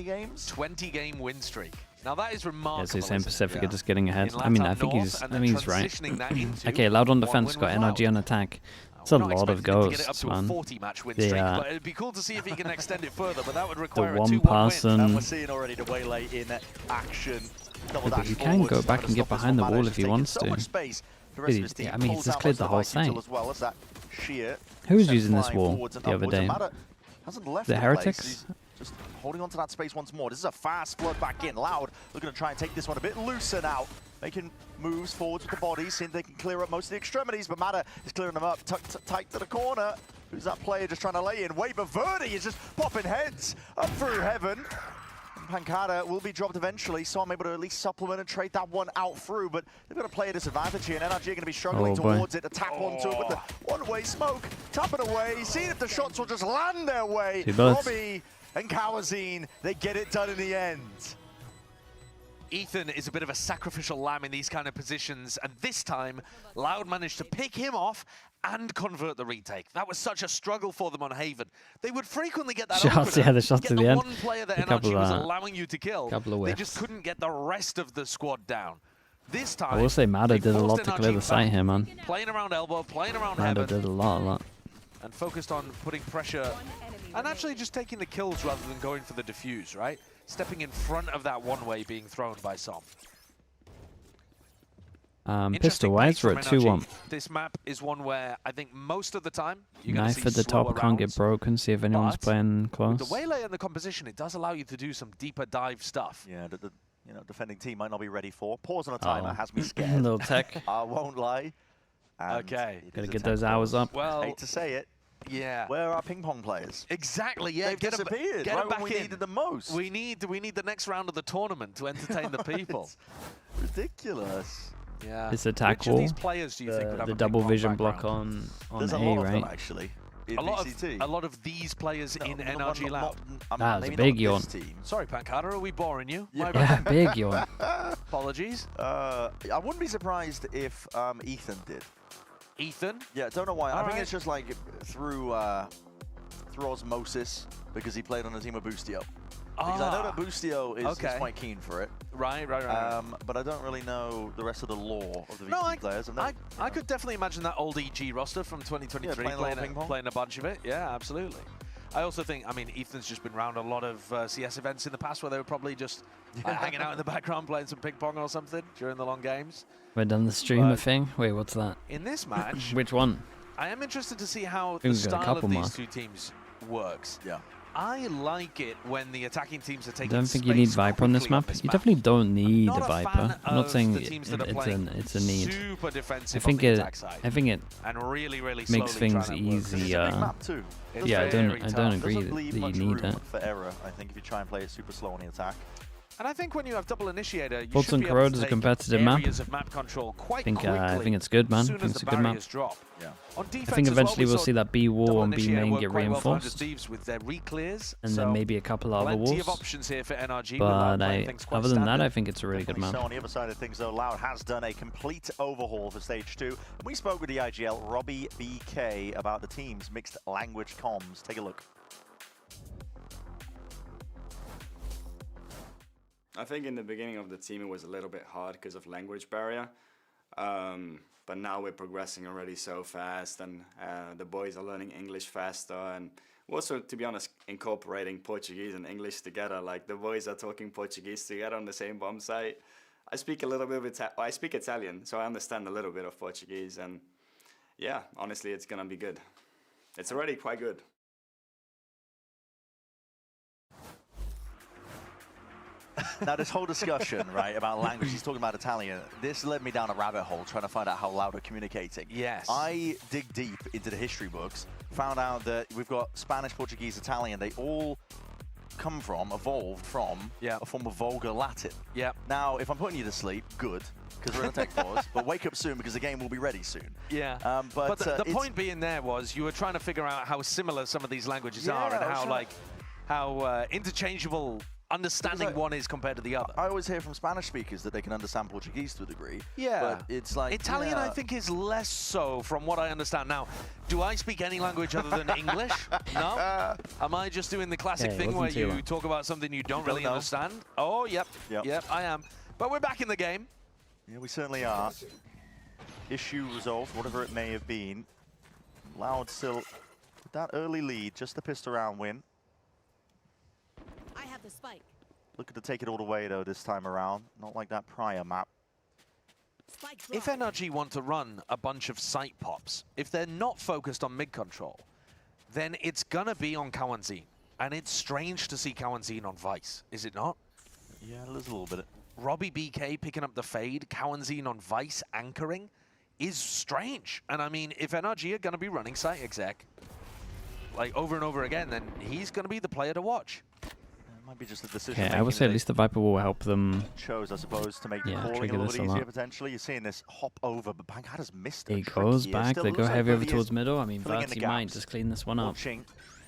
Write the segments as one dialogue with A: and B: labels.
A: games?
B: 20-game win streak. Now that is remarkable.
C: Yeah, so saying Pacifica
A: Yeah.
C: just getting ahead. I mean, I think he's right. Okay, Loud on defense, got NRG on attack. It's a lot of ghosts, man.
B: But it'd be cool to see if he can extend it further, but that would require
C: the
B: a 2-1
C: one person.
A: And we're seeing already the waylay in action.
C: But he can go back and get behind the wall if he wants to. I mean, he's just cleared the whole site. Who was using this wall the other day? The Heretics?
A: Just holding on to that space once more. This is a fast flood back in. Loud looking to try and take this one a bit looser now. Making moves forwards with the bodies, seeing they can clear up most of the extremities, but Mata is clearing them up, tight to the corner. Who's that player just trying to lay in? Wait, but Verdi is just popping heads up through heaven. And Pancada will be dropped eventually, so I'm able to at least supplement and trade that one out through, but they've got a player disadvantage here, and NRG are going to be struggling towards it, to tap onto it with the one-way smoke, tapping away, seeing if the shots will just land their way. Robbie and Kawazine, they get it done in the end.
B: Ethan is a bit of a sacrificial lamb in these kind of positions, and this time, Loud managed to pick him off and convert the retake. That was such a struggle for them on Haven. They would frequently get that
C: shots,
B: opener,
C: yeah, the shots
B: get
C: at
B: the
C: the end.
B: one player that NRG was allowing you to kill. They just couldn't get the rest of the squad down. This time,
C: I will say Mata did a lot to clear the site here, man.
B: Playing around elbow, playing around
C: Mata
B: heaven.
C: did a lot.
B: And focused on putting pressure and actually just taking the kills rather than going for the defuse, right? Stepping in front of that one-way being thrown by Som.
C: Pistol-wise, we're at 2-1.
B: This map is one where I think most of the time you're going to see
C: Knife at the top can't get broken, see if anyone's playing close.
B: With the waylay and the composition, it does allow you to do some deeper dive stuff.
A: Yeah, the defending team might not be ready for. Pause on a timer has me scared.
C: Little tech.
A: I won't lie. And
B: okay.
C: Gotta get those hours up.
B: Well,
A: hate to say it.
B: Yeah.
A: Where are our ping pong players?
B: Exactly, yeah.
A: They've disappeared right when we needed them most.
B: We need the next round of the tournament to entertain the people.
A: Ridiculous.
B: Yeah.
C: This attack wall,
B: these players do you think would have
C: the
B: a
C: double vision
B: background?
C: block on
A: There's
C: A,
A: a lot
C: right?
A: of them, actually.
B: A lot of these players in NRG Loud.
C: That was a big yawn.
B: Sorry, Pancada, are we boring you?
C: Yeah, big yawn.
B: Apologies.
A: I wouldn't be surprised if Ethan did.
B: Ethan?
A: Yeah, don't know why. I think it's just like through osmosis, because he played on a team with Boostio. Because I know that Boostio is quite keen for it.
B: Right.
A: But I don't really know the rest of the lore of the VCT players.
B: I could definitely imagine that old EG roster from 2023 playing a bunch of it. Yeah, absolutely. I also think, I mean, Ethan's just been around a lot of CS events in the past where they were probably just hanging out in the background playing some ping pong or something during the long games.
C: We've done the streamer thing. Wait, what's that?
B: In this match,
C: which one?
B: I am interested to see how the style of these two teams works.
A: Yeah.
B: I like it when the attacking teams are taking.
C: I don't think you need Viper on this map. You definitely don't need a Viper. I'm not saying it's a need.
B: Super defensive.
C: I think it
B: and really
C: makes things easier. Yeah, I don't agree that you need it.
A: For error, I think if you try and play it super slow on the attack.
B: And I think when you have double initiator, you
C: should be able to take
B: competitive map. Of map control quite
C: I think it's good, man. I think it's a good map.
A: Yeah.
B: On defense
C: I think eventually we'll see that B wall and B main get reinforced,
B: with their reclears,
C: and then maybe a couple other walls.
B: Of options here for NRG,
C: but other than that, I think it's a really good map.
A: So on the other side of things, though, Loud has done a complete overhaul for Stage 2. We spoke with the IGL, Robbie BK, about the team's mixed language comms. Take a look.
D: I think in the beginning of the team it was a little bit hard because of language barrier, but now we're progressing already so fast, and the boys are learning English faster, and also, to be honest, incorporating Portuguese and English together. Like the boys are talking Portuguese together on the same bomb site. I speak a little bit of I speak Italian, so I understand a little bit of Portuguese, and yeah, honestly, it's gonna be good. It's already quite good.
A: Now, this whole discussion, right, about language, he's talking about Italian, this led me down a rabbit hole trying to find out how Loud are communicating.
B: Yes.
A: I dig deep into the history books, found out that we've got Spanish, Portuguese, Italian. They all evolved from a form of Vulgar Latin.
B: Yeah.
A: Now, if I'm putting you to sleep, good, because we're in a tech pause, but wake up soon because the game will be ready soon.
B: Yeah. But the point being there was you were trying to figure out how similar some of these languages are and how, how interchangeable understanding one is compared to the other.
A: I always hear from Spanish speakers that they can understand Portuguese to a degree.
B: Yeah.
A: But it's like...
B: Italian, I think, is less so from what I understand. Now, do I speak any language other than English? No? Am I just doing the classic thing where you talk about something you don't really understand? Oh, yep, I am. But we're back in the game.
A: Yeah, we certainly are. Issue resolved, whatever it may have been. Loud still with that early lead, just the pissed around win.
E: I have the spike.
A: Looking to take it all the way though this time around, not like that prior map.
B: If NRG want to run a bunch of site pops, if they're not focused on mid control, then it's gonna be on Kawanzin. And it's strange to see Kawanzin on Vice, is it not?
A: Yeah, there's a little bit.
B: Robbie BK picking up the fade, Kawanzin on Vice anchoring is strange. And I mean, if NRG are gonna be running site exec like over and over again, then he's gonna be the player to watch.
A: Might be just a decision.
C: Okay, I would say at least the Viper will help them.
A: Chose, I suppose, to make the calling a little bit easier potentially. You're seeing this hop over, but Pancada's missed it.
C: It goes back. They go heavy over towards middle. I mean, Verti might just clean this one up.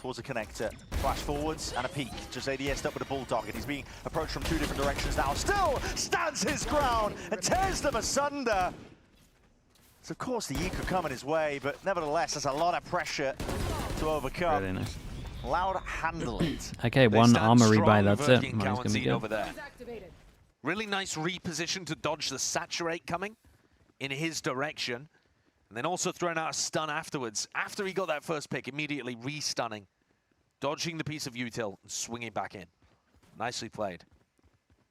A: Towards the connector, flash forwards and a peek. Just ADS'd up with a Bulldog, and he's being approached from 2 different directions now. Still stands his ground and tears them asunder. So of course the Eco coming his way, but nevertheless, there's a lot of pressure to overcome.
C: Really nice.
A: Loud handle it.
C: Okay, one armory buy, that's it.
B: Over there. Really nice reposition to dodge the saturate coming in his direction. And then also throwing out a stun afterwards. After he got that first pick, immediately re-stunning. Dodging the piece of util and swinging back in. Nicely played.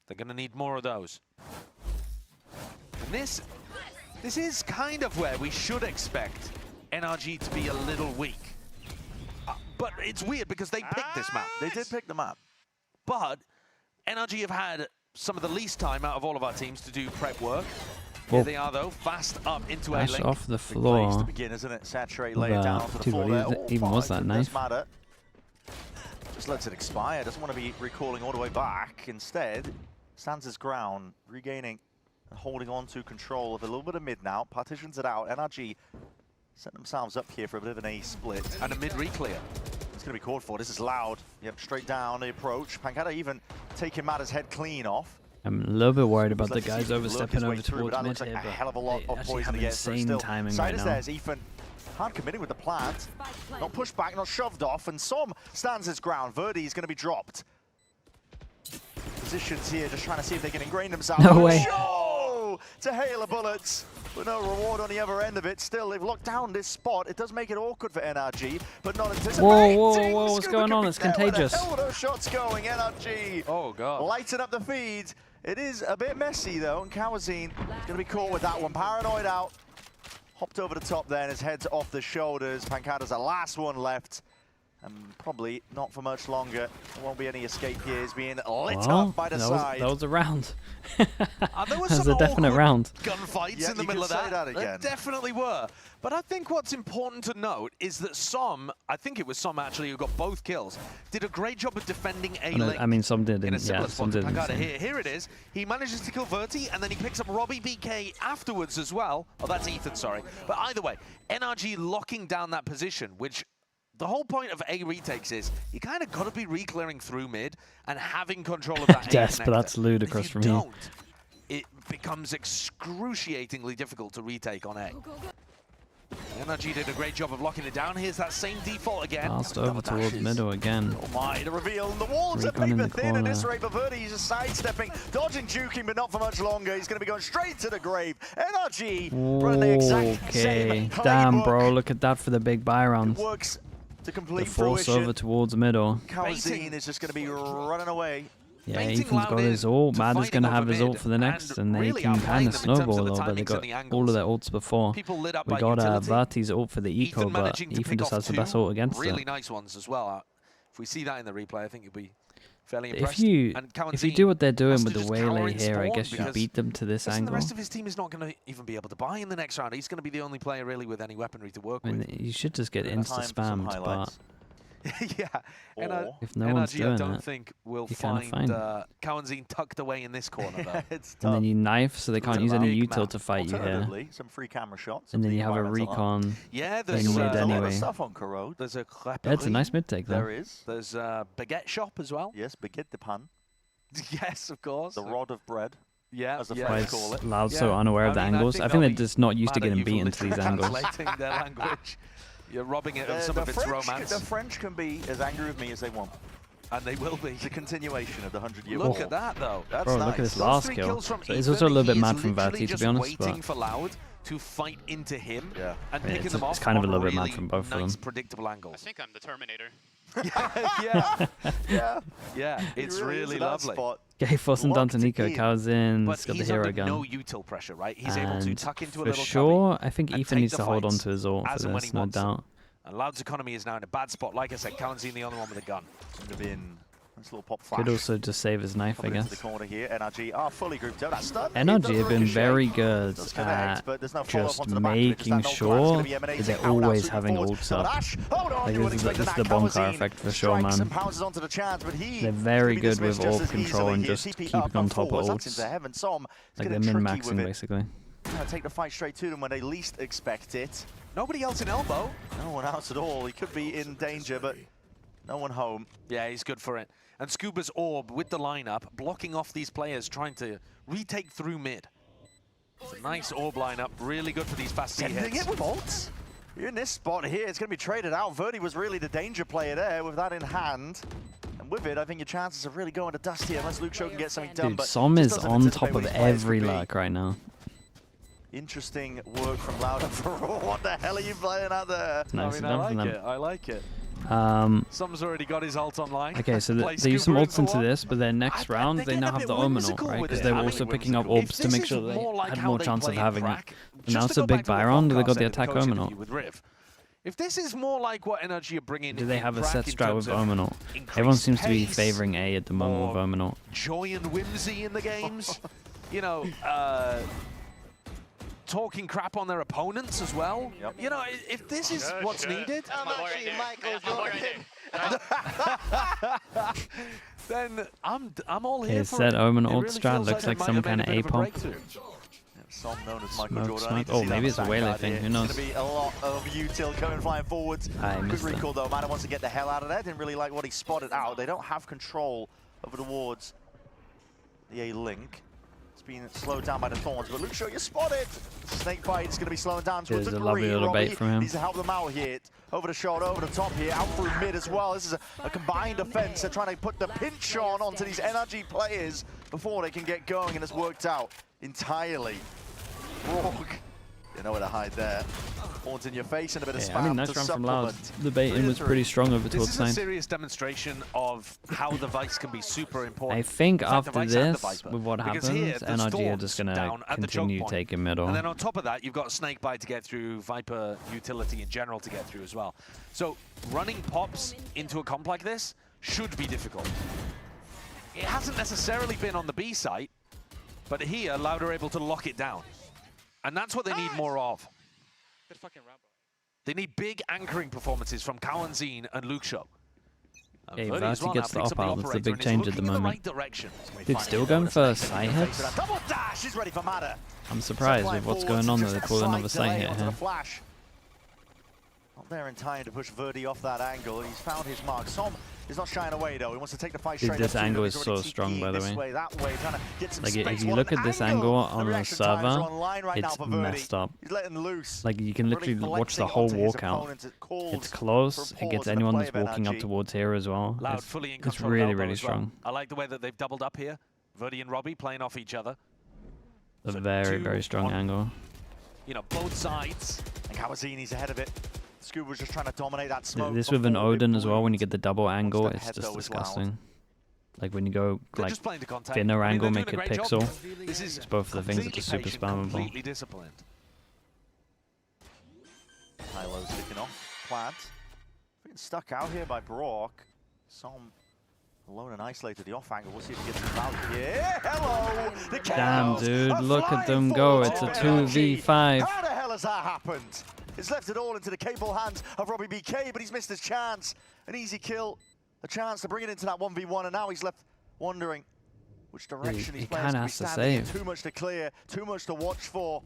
B: They're going to need more of those. And this is kind of where we should expect NRG to be a little weak. But it's weird because they picked this map.
A: They did pick the map.
B: But NRG have had some of the least time out of all of our teams to do prep work.
C: Well,
B: here they are, though, fast up into a link.
C: off the floor.
A: To begin, isn't it? Saturate, lay it down onto the floor there.
C: Even was that knife?
A: Just lets it expire. Doesn't want to be recalling all the way back. Instead, stands his ground, regaining and holding on to control of a little bit of mid now. Partitions it out. NRG set themselves up here for a bit of an A split.
B: And a mid re-clear.
A: It's going to be called for. This is Loud. Yep, straight down the approach. Pancada even taking Matter's head clean off.
C: I'm a little bit worried about the guys overstepping over towards mid
A: here,
C: like
A: a hell of a lot of poison to get through.
C: Insane timing right now.
A: There's Ethan hard committing with the plant. Not pushed back, not shoved off, and Som stands his ground. Verdi is going to be dropped. Positions here, just trying to see if they can ingrain themselves.
C: No way.
A: Show to hail of bullets, but no reward on the other end of it. Still, they've locked down this spot. It does make it awkward for NRG, but not anticipating.
C: Whoa, what's going on? It's contagious.
A: Where the hell are those shots going? NRG.
B: Oh, God.
A: Lighten up the feed. It is a bit messy, though, and Kawazin is going to be caught with that one. Paranoid out. Hopped over the top there, and his head's off the shoulders. Pancada's the last one left. And probably not for much longer. There won't be any escape here. He's being lit up by the side.
C: That was a round.
B: There was
C: a definite round.
B: Gunfights in the middle of that. There definitely were. But I think what's important to note is that Som, I think it was Som actually who got both kills, did a great job of defending A link.
C: I mean, Som did.
B: In a similar spot to Pancada here. Here it is. He manages to kill Verti, and then he picks up Robbie BK afterwards as well. Oh, that's Ethan, sorry. But either way, NRG locking down that position, which the whole point of A retakes is you kind of got to be re-clearing through mid and having control of that.
C: Yes, but that's ludicrous from here.
B: It becomes excruciatingly difficult to retake on A. NRG did a great job of locking it down. Here's that same default again.
C: Passed over towards middle again.
A: Oh my, the reveal, and the walls are paper thin in this rate, but Verdi, he's just sidestepping, dodging, juking, but not for much longer. He's going to be going straight to the grave. NRG run the exact same playbook.
C: Damn, bro, look at that for the big buy round.
A: It works to complete
C: the force
A: fruition.
C: Over towards middle.
A: Kawazin is just going to be running away.
C: Yeah, Ethan's got his ult. Mad is going to have his ult for the next, and they can kind of snowball though, but they got all of their ults before. We got Verti's ult for the eco, but Ethan just has the best ult against it.
B: Really nice ones as well. If we see that in the replay, I think you'll be fairly impressed.
C: If you do what they're doing with the waylay here, I guess you beat them to this angle.
B: The rest of his team is not going to even be able to buy in the next round. He's going to be the only player really with any weaponry to work with.
C: You should just get insta-spammed, but...
B: Yeah,
C: if no one's doing
B: I don't think we'll find Kawanzin tucked away in this corner, though.
C: And then you knife, so they can't use any util to fight you here.
A: Some free camera shots.
C: And then you have a recon.
B: Yeah, there's
C: mid anyway.
A: Stuff on Corrode.
B: There's a
C: That's a nice mid take, though.
A: There is.
B: There's a baguette shop as well.
A: Yes, baguette de pan.
B: Yes, of course.
A: The rod of bread.
B: Yeah,
A: as the
C: Why
A: French
C: is
A: call it.
C: Loud so unaware of the angles? I think they're just not used to getting beat into these angles.
B: Translating their language. You're robbing it of some of its romance.
A: The French can be as angry with me as they want.
B: And they will be.
A: It's a continuation of the 100-year
B: War.
A: war.
B: Look at that, though.
A: That's
C: Bro,
A: nice.
C: look at this last kill. So it's also a little bit mad from Verti, to be honest.
B: Waiting for Loud to fight into him and picking them off.
C: It's kind of a little bit
B: really
C: mad from both of them.
B: Predictable angles.
F: I think I'm the Terminator.
B: Yeah. It's really lovely.
C: Gay Force and Dantaniko comes in.
B: But
C: He's got the
B: he's
C: hero
B: under
C: gun.
B: no util pressure, right? He's able to tuck into a
C: for
B: little
C: sure, I think
B: and
C: Ethan
B: take
C: needs
B: the
C: to hold on
B: fights
C: to his ult
B: as
C: for
B: and when
C: this,
B: he
C: no
B: wants it.
C: doubt.
B: And Loud's economy is now in a bad spot. Like I said, Kalen's the only one with a gun.
A: Going to be in this little pop flash.
C: Could also just save his knife, I
A: Coming into
C: guess.
A: the corner here. NRG are fully grouped up. That stun,
C: NRG have been very good at just making sure that they're always having ults up. Like this is the Bonker effect for sure, man. They're very good with orb control and just keeping on top of ults. Like they're min-maxing, basically.
A: Take the fight straight to them when they least expect it.
B: Nobody else in elbow.
A: No one else at all. He could be in danger, but no one home.
B: Yeah, he's good for it. And Scuba's orb with the lineup, blocking off these players trying to retake through mid. It's a nice orb lineup, really good for these fast hits.
A: Sending it with ults. You're in this spot here, it's going to be traded out. Verti was really the danger player there with that in hand. And with it, I think your chances of really going to dust here, unless Luke Show can get something done.
C: Dude,
A: but
C: Som is on top of every luck right now.
A: Interesting work from Loud. What the hell are you playing out there?
C: Nice,
B: I like it. Som's already got his ult online.
C: Okay, so they use some ults into this, but then next round they now have the Omen ult, right? Because they were also picking up orbs to make sure they had more chance of having it. And now it's a big buy round, they got the attack Omen ult.
B: If this is more like what NRG are bringing,
C: Do they have a set strat with Omen ult? Everyone seems to be favoring A at the moment with Omen ult.
B: Joy and whimsy in the games, you know, talking crap on their opponents as well.
A: Yep.
B: You know, if this is what's needed, then I'm all here for it.
C: Set Omen ult
B: really
C: strat
B: feels
C: looks like
B: they
C: some
B: might have
C: kind of
B: made a
C: A
B: bit of
C: pop.
B: breakthrough.
A: Som known as Michael
C: Smoke,
A: Jordan.
C: smoke. Oh, maybe it's a Waylay thing. Who knows?
A: It's going to be a lot of util coming flying forwards.
C: I missed
A: Good
C: that.
A: recall though. Mana wants to get the hell out of there. Didn't really like what he spotted out. They don't have control over the wards. The A link. It's been slowed down by the Thorns, but Luke Show, you spotted. Snakebite is going to be slowing down towards
C: There's
A: the
C: a lovely
A: green.
C: little bait
A: Robbie
C: from him.
A: needs to help them out here. Over the shot, over the top here, out through mid as well. This is a combined offense. They're trying to put the pinch on onto these NRG players before they can get going, and it's worked out entirely. Rourke, you know where to hide there. Horns in your face and a bit of spam
C: I mean, nice
A: to
C: run from Loud.
A: supplement.
C: The baiting was pretty strong over
B: This
C: towards
B: is a
C: side.
B: serious demonstration of how the Vice can be super important.
C: I think
B: In fact, the
C: after
B: Vice and the
C: this,
B: Viper.
C: with what
B: Because
C: happens,
B: here, there's
C: NRG are
B: Thorns
C: just going to
B: down at the choke
C: continue
B: point.
C: taking middle.
B: And then on top of that, you've got Snakebite to get through, Viper utility in general to get through as well. So running pops into a comp like this should be difficult. It hasn't necessarily been on the B site, but here, Loud are able to lock it down. And that's what they need more of.
F: Good fucking Rambo.
B: They need big anchoring performances from Kalen's and Luke Show.
C: Hey,
B: Verti as
C: Verti
B: well
C: gets
B: now
C: the
B: picks
C: op
B: up
C: out. That's the
B: operator
C: big
B: and is
C: change at the
B: looking in
C: moment.
B: right direction.
C: Dude, still going for side hits?
A: Double dash is ready for Mata.
C: I'm surprised with what's going on there. They pull another side hit here.
A: Flash. Not there in time to push Verti off that angle. He's found his mark. Som is not shying away though. He wants to take the fight straight.
C: This
A: up to
C: angle
A: him.
C: is
A: He's
C: so
A: already
C: strong, by the
A: this
C: way.
A: that way, trying to get some
C: Like,
A: space.
C: if you
A: What
C: look
A: an
C: at this angle on the
A: reaction times are
C: server,
A: online right now
C: it's
A: for Verti.
C: messed up.
A: He's letting loose.
C: Like, you can literally
A: Really
C: watch the
A: flexing
C: whole
A: onto his
C: walkout.
A: opponent. It calls
C: It's close.
A: for
C: It gets
A: pause in the
C: anyone
A: play
C: that's
A: of
C: walking up
A: NRG.
C: towards here as well.
B: Loud fully in
C: It's
B: control of
C: really,
B: elbow
C: really
B: as well.
C: strong.
B: I like the way that they've doubled up here. Verti and Robbie playing off each other.
C: A
B: So
C: very,
B: 2
C: very strong
B: on,
C: angle.
B: You know, both sides.
A: And Kawazini's ahead of it. Scuba was just trying to dominate that smoke.
C: This with an
A: before it
C: Odin as well, when you
A: bloomed.
C: get the double angle,
A: step
C: it's
A: ahead,
C: just
A: though, as well.
C: disgusting. Like when you go
B: They're
C: like
B: just playing to contact.
C: thinner
B: I mean,
C: angle,
B: they're
C: make
B: doing
C: it
B: a great
C: pixel.
B: job. This is
C: Both of the things are just super
B: completely patient,
C: spammable.
B: completely disciplined.
A: Kylo's kicking off. Plant. Being stuck out here by Brock. Som alone and isolated the off angle. We'll see if he gets him out here. Hello! The
C: Damn,
A: Chaos
C: dude,
A: are
C: look at
A: flying
C: them go.
A: forward
C: It's a
A: to NRG.
C: 2v5.
A: How the hell has that happened? It's left it all into the capable hands of Robbie BK, but he's missed his chance. An easy kill, a chance to bring it into that 1v1, and now he's left wondering which direction
C: He
A: he's
C: kinda
A: playing.
C: has to
A: Standing in.
C: save.
A: Too much to clear, too much to watch for.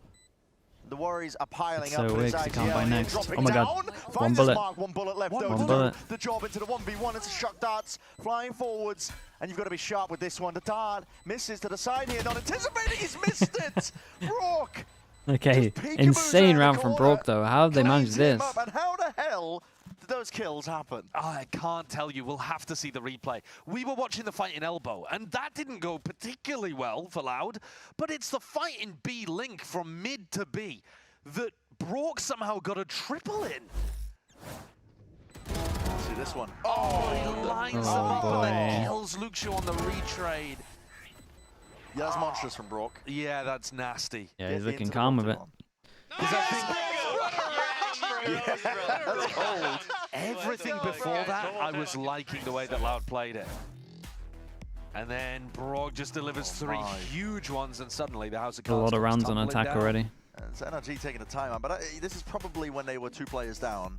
A: The worries are piling
C: So
A: up.
C: weird 'cause he can't buy next. Oh my god. One bullet.
A: One bullet left.
C: One bullet.
A: The job into the 1v1. It's a shock darts flying forwards. And you've got to be sharp with this one. The dart misses to the side here. Not anticipating. He's missed it. Brock.
C: Okay. Insane round from Brock, though. How have they managed this?
A: And how the hell did those kills happen?
B: I can't tell you. We'll have to see the replay. We were watching the fight in Elbow, and that didn't go particularly well for Loud. But it's the fight in B Link from mid to B that Brock somehow got a triple in.
A: See this one.
B: Oh, he lines them up and then kills Luxio on the retrade.
A: Yeah, that's monstrous from Brock.
B: Yeah, that's nasty.
C: Yeah, he's looking calm with it.
A: That's cold.
B: Everything before that, I was liking the way that Loud played it. And then Brock just delivers three huge ones, and suddenly the House of Cards
C: a lot of rounds on attack already.
A: And it's NRG taking the time out, but this is probably when they were 2 players down,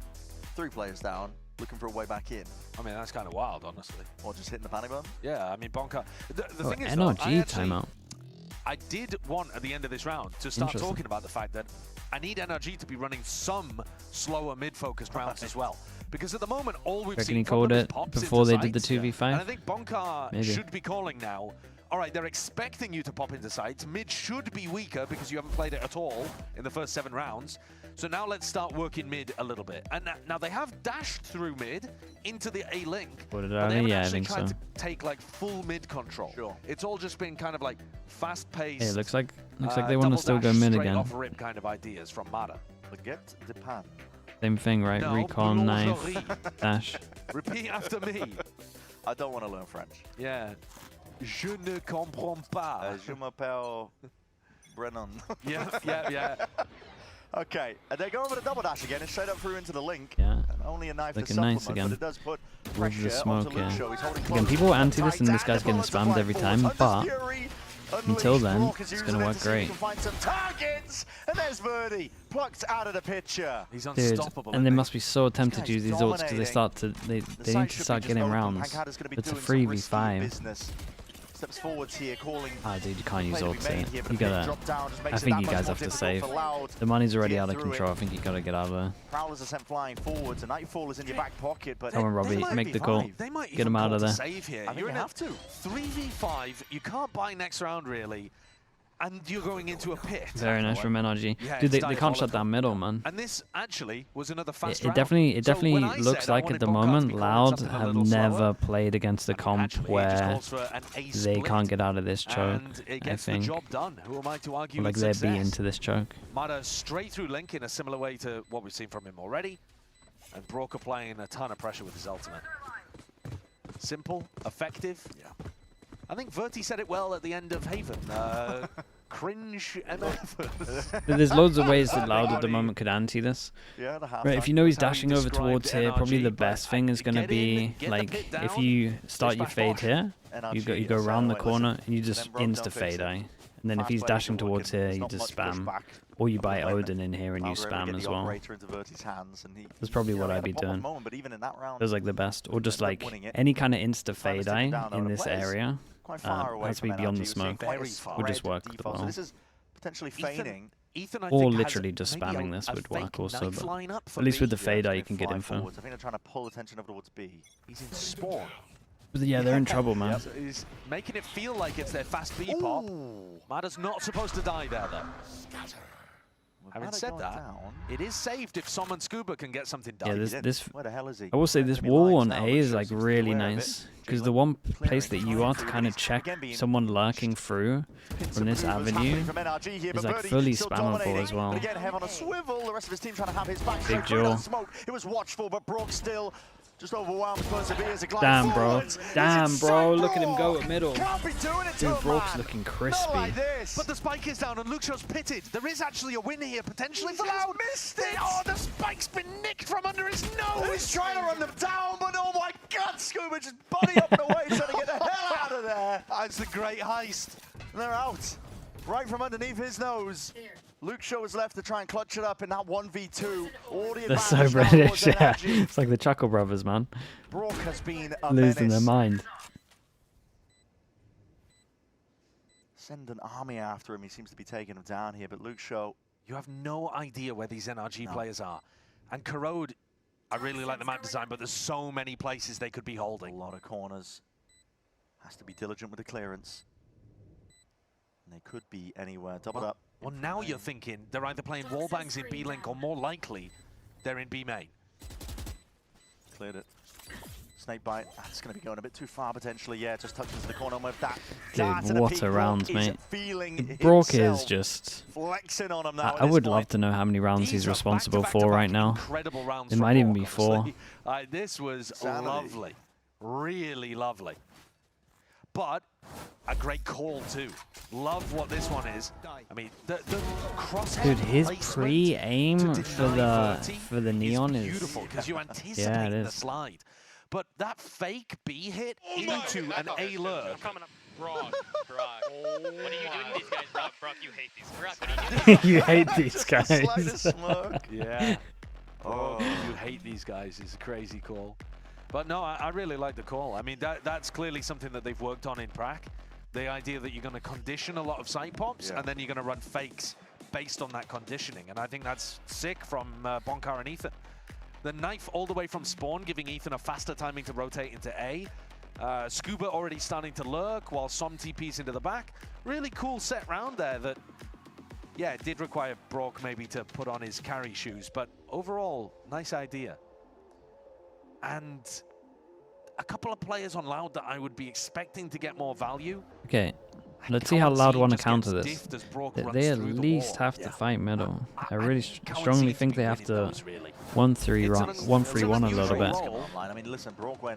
A: 3 players down, looking for a way back in.
B: I mean, that's kind of wild, honestly.
A: Or just hitting the panic button?
B: Yeah, I mean, Bonka. The thing is,
C: NRG timeout.
B: I did want, at the end of this round, to start talking about the fact that I need NRG to be running some slower mid-focused rounds as well. Because at the moment, all we've seen
C: he called it before they did the 2v5?
B: And I think Bonka should be calling now. All right, they're expecting you to pop into sites. Mid should be weaker because you haven't played it at all in the first 7 rounds. So now let's start working mid a little bit. And now they have dashed through mid into the A link.
C: What did
B: but they haven't actually
C: think
B: tried
C: so.
B: to take like full mid control.
A: Sure.
B: It's all just been kind of like fast-paced.
C: Hey, looks like they want to still go mid again.
B: Off rip kind of ideas from Mada.
A: Forget the pan.
C: Same thing, right?
B: No,
C: Recon, knife, dash.
B: Repeat after me.
A: I don't want to learn French.
B: Yeah. Je ne comprends pas.
A: Je m'appelle Brennan.
B: Yeah.
A: Okay, and they go over the double dash again and straight up through into the link.
C: Yeah.
A: And only a knife
C: Looking
A: to supplement,
C: nice again.
A: but it does put
C: With
A: pressure
C: the smoke,
A: onto
C: yeah.
A: Luxio. He's holding
C: Again,
A: close
C: people
A: to
C: anti
A: the
C: this and this
A: tight,
C: guy's getting
A: and the
C: spammed
A: bullets
C: every
A: fly
C: time,
A: forward.
C: but
A: Fury
C: until
A: unleashed.
C: then,
A: Brock is
C: it's
A: using
C: gonna
A: it
C: work
A: to see if he
C: great.
A: can find some targets, and there's Verdi plucked out of the picture.
B: He's
C: Dude,
B: unstoppable.
C: and they must be so tempted to use these ults because
A: The
C: they
A: site
C: need to
A: should
C: start
A: be just
C: getting
A: open.
C: rounds.
A: Pancada's gonna be
C: It's a
A: doing some risky
C: 3v5.
A: business. Steps forwards here, calling.
C: Ah, dude, you can't use
A: play to be
C: ults
A: made
C: here.
A: here, but
C: You
A: a big
C: gotta.
A: drop down just makes
C: I
A: it
C: think
A: that
C: you
A: much
C: guys
A: more
C: have to
A: difficult
C: save.
A: for Loud
C: The money's already
A: to
C: out
A: get
C: of
A: through
C: control.
A: it.
C: I think you gotta get out of there.
A: Prowlers are sent flying forwards, and Nightfall is in your back pocket, but
C: Come on, Robbie,
B: might
C: make the call.
B: They might
C: Get him out of there.
B: Save here.
A: I think
B: You're
A: they
B: in a
A: have to.
B: 3v5. You can't buy next round really, and you're going into a pit.
C: Very nice from NRG.
B: Yeah,
C: Dude,
B: it's
C: they can't shut
B: diabolical.
C: down middle, man.
B: And this actually was another fast
C: It
B: round.
C: definitely
B: So when I
C: looks
B: said I
C: like at
B: wanted
C: the
B: Bonka to
C: moment
B: be calling
C: Loud
B: something a
C: have
B: little
C: never
B: slower,
C: played against a comp
B: actually, it just
C: where
B: calls for an A
C: they
B: split,
C: can't get out of this choke.
B: and it
C: I
B: gets the
C: think.
B: job done. Who am I to argue
C: Like
B: with
C: they're
B: success?
C: beaten to this choke.
B: Mada straight through Link in a similar way to what we've seen from him already. And Brock applying a ton of pressure with his ultimate. Simple, effective. Yeah. I think Verti said it well at the end of Haven. Cringe MF.
C: There's loads of ways that Loud at the moment could anti this.
A: yeah, the half
C: Right, if you know he's
B: That's how he
C: dashing over
B: described
C: towards here, probably
B: NRG,
C: the
B: but
C: best thing is going to
B: get
C: be,
B: in, get the
C: like,
B: pit
C: if
B: down,
C: you start your
B: back
C: fade
B: bosh.
C: here,
A: NRG
C: you go
A: is
C: around the
A: away,
C: corner,
A: listen.
C: and you just
A: Brock
C: insta
A: don't fix
C: fade
A: it.
C: eye. And then if
A: Fast
C: he's
A: players
C: dashing
A: are
C: towards
A: working.
C: here,
A: There's
C: you
A: not
C: just
A: much
C: spam.
A: pushback.
C: Or you buy
A: Playing
C: Odin in here and you
A: Valkyrie will
C: spam
A: get
C: as
A: the
C: well.
A: operator into Verti's hands, and
C: That's probably
A: you know,
C: what
A: he
C: I'd
A: had a
C: be
A: pop-up
C: doing.
A: moment, but even in that round,
C: Feels like the best. Or just
A: ended up
C: like
A: winning it.
C: any kind of insta
A: Trying to
C: fade
A: stick
C: eye
A: down, though,
C: in
A: the
C: this
A: players
C: area
A: quite far away
C: has to be
A: from
C: beyond
A: NRG.
C: the
A: We're seeing
C: smoke.
A: very
C: Would just
A: spread
C: work
A: default,
C: well.
A: So this is potentially feigning.
B: Ethan, I
C: Or
B: think, has
C: literally just
B: maybe
C: spamming this
B: a
C: would work
B: fake
C: also,
B: knife
C: but
B: line up for
C: at least with
B: B.
C: the fade eye
A: They
C: you can get
A: fly
C: info.
A: forwards. I think they're trying to pull attention over towards B.
B: He's in spawn.
C: But yeah, they're in trouble, man.
B: So he's making it feel like it's their fast B pop. Mada's not supposed to die there, though. Having
A: Mada
B: said
A: going
B: that,
A: down.
B: it is saved if Som and Scuba can get something done.
C: Yeah,
A: He didn't.
C: this
A: Where the hell is he?
C: I will say this
A: Enemy
C: wall
A: lines
C: on
A: now,
C: A is
A: Luxio
C: like
A: seems to be
C: really
A: aware of
C: nice
A: it.
C: because the one place that
A: Clearing
C: you are to
A: through,
C: kind of
A: he's
C: check
A: again being
C: someone lurking through
A: Pincer
C: from this
A: maneuvers
C: avenue
A: happening from NRG here,
C: is
A: but
C: like
A: Verdi
C: fully
A: still
C: spammable
A: dominating.
C: as well.
A: But again, Hev on a swivel. The rest of his team trying to have his back
C: Big
A: straight through
C: jaw.
A: that smoke. It was watchful, but Brock still just overwhelmed. Perseveres a glide
C: Damn, bro.
A: forwards.
C: Damn,
A: It's
C: bro.
A: inside
C: Look at him go
A: Brock.
C: at middle.
A: Can't be doing it to
C: Dude,
A: a
C: Brock's
A: man.
C: looking
A: Not
C: crispy.
A: like this.
B: But the spike is down and Luxio's pitted. There is actually a win here, potentially for
A: He's just
B: Loud.
A: missed it.
B: Oh, the spike's been nicked from under his nose.
A: He's trying to run them down, but oh my God, Scuba just body up and away, trying to get the hell out of there.
B: That's the great heist.
A: And they're out, right from underneath his nose. Luxio was left to try and clutch it up in that 1v2. All the
C: They're so
A: advantage now
C: British,
A: towards
C: yeah.
A: NRG.
C: It's like the Chuckle Brothers, man.
A: Brock has been a
C: Losing their
A: menace.
C: mind.
A: Send an army after him. He seems to be taking him down here, but Luxio
B: You have no idea where these NRG players are. And Corrode, I really like the map design, but there's so many places they could be holding.
A: A lot of corners. Has to be diligent with the clearance. And they could be anywhere. Doubled up.
B: Well, now you're thinking they're either playing wallbangs in B-Link or more likely they're in B-Main.
A: Cleared it. Snake bite. That's going to be going a bit too far potentially. Yeah, just tucked into the corner with that.
C: Dude, what a round, mate. Brock is just
A: flexing on him now.
C: I would love to know how many rounds he's responsible for right now. It might even be 4.
B: This was lovely. Really lovely. But a great call too. Love what this one is. I mean, the crosshair.
C: Dude, his pre-aim for the neon is
B: beautiful because you anticipate the slide. But that fake B hit into an A lurk.
F: Brock. What are you doing to these guys, Brock? Brock, you hate these guys.
C: You hate these guys.
B: Yeah. Oh, you hate these guys is a crazy call. But no, I really like the call. I mean, that's clearly something that they've worked on in Prac. The idea that you're going to condition a lot of site pops and then you're going to run fakes based on that conditioning. And I think that's sick from Bonkar and Ethan. The knife all the way from spawn, giving Ethan a faster timing to rotate into A. Scuba already starting to lurk while Som TP's into the back. Really cool set round there that, yeah, it did require Brock maybe to put on his carry shoes. But overall, nice idea. And a couple of players on Loud that I would be expecting to get more value.
C: Okay, let's see how Loud want to counter this. They at least have to fight middle. I really strongly think they have to 1-3-1 a little bit.